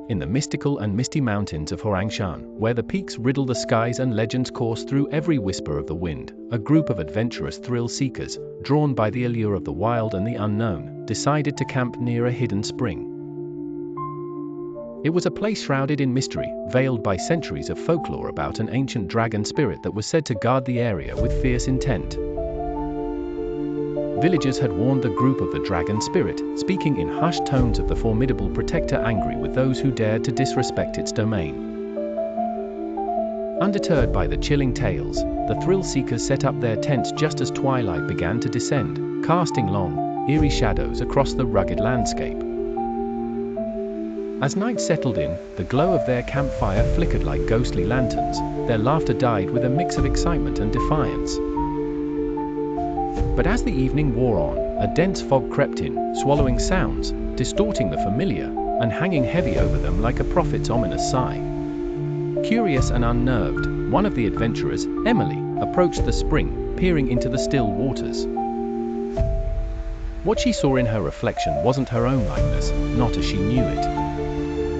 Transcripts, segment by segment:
in the mystical and misty mountains of Huangshan, where the peaks riddle the skies and legends course through every whisper of the wind, a group of adventurous thrill-seekers, drawn by the allure of the wild and the unknown, decided to camp near a hidden spring. It was a place shrouded in mystery, veiled by centuries of folklore about an ancient dragon spirit that was said to guard the area with fierce intent. Villagers had warned the group of the dragon spirit, speaking in hushed tones of the formidable protector angry with those who dared to disrespect its domain. Undeterred by the chilling tales, the thrill-seekers set up their tents just as twilight began to descend, casting long, eerie shadows across the rugged landscape. As night settled in, the glow of their campfire flickered like ghostly lanterns, their laughter died with a mix of excitement and defiance. But as the evening wore on, a dense fog crept in, swallowing sounds, distorting the familiar, and hanging heavy over them like a prophet's ominous sigh. Curious and unnerved, one of the adventurers, Emily, approached the spring, peering into the still waters. What she saw in her reflection wasn't her own likeness, not as she knew it.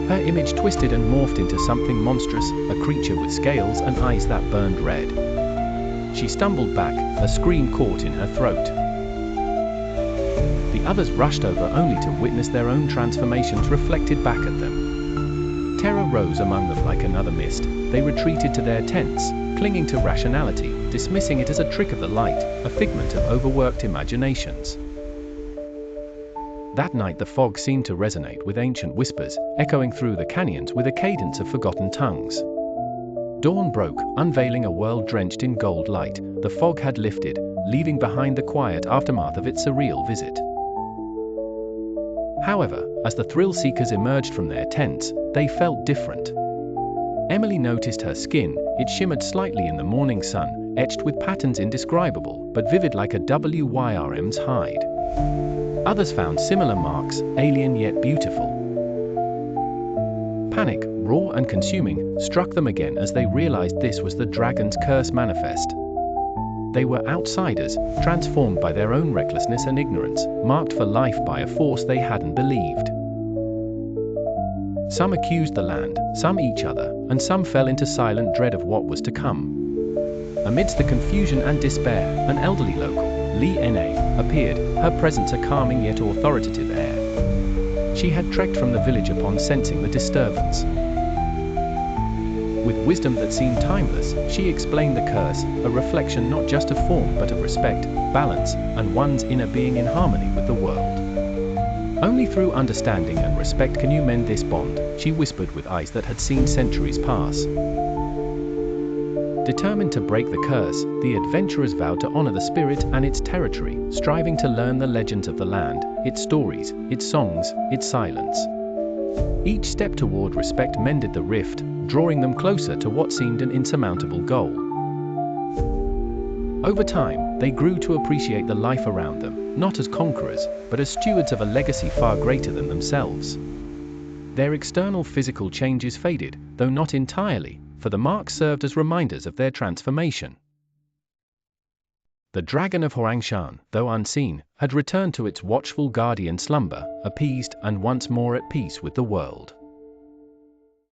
Her image twisted and morphed into something monstrous, a creature with scales and eyes that burned red. She stumbled back, a scream caught in her throat. The others rushed over only to witness their own transformations reflected back at them. Terror rose among them like another mist. They retreated to their tents, clinging to rationality, dismissing it as a trick of the light, a figment of overworked imaginations. That night the fog seemed to resonate with ancient whispers, echoing through the canyons with a cadence of forgotten tongues. Dawn broke, unveiling a world drenched in gold light. The fog had lifted, leaving behind the quiet aftermath of its surreal visit. However, as the thrill-seekers emerged from their tents, they felt different. Emily noticed her skin, it shimmered slightly in the morning sun, etched with patterns indescribable, but vivid like a WYRM's hide. Others found similar marks, alien yet beautiful. Panic, raw and consuming, struck them again as they realized this was the dragon's curse manifest. They were outsiders, transformed by their own recklessness and ignorance, marked for life by a force they hadn't believed. Some accused the land, some each other, and some fell into silent dread of what was to come. Amidst the confusion and despair, an elderly local, Lee N.A., appeared, her presence a calming yet authoritative air. She had trekked from the village upon sensing the disturbance. With wisdom that seemed timeless, she explained the curse, a reflection not just of form but of respect, balance, and one's inner being in harmony with the world. Only through understanding and respect can you mend this bond, she whispered with eyes that had seen centuries pass. Determined to break the curse, the adventurers vowed to honor the spirit and its territory, striving to learn the legends of the land, its stories, its songs, its silence. Each step toward respect mended the rift, drawing them closer to what seemed an insurmountable goal. Over time, they grew to appreciate the life around them, not as conquerors, but as stewards of a legacy far greater than themselves. Their external physical changes faded, though not entirely, for the marks served as reminders of their transformation. The dragon of Huangshan, though unseen, had returned to its watchful guardian slumber, appeased and once more at peace with the world.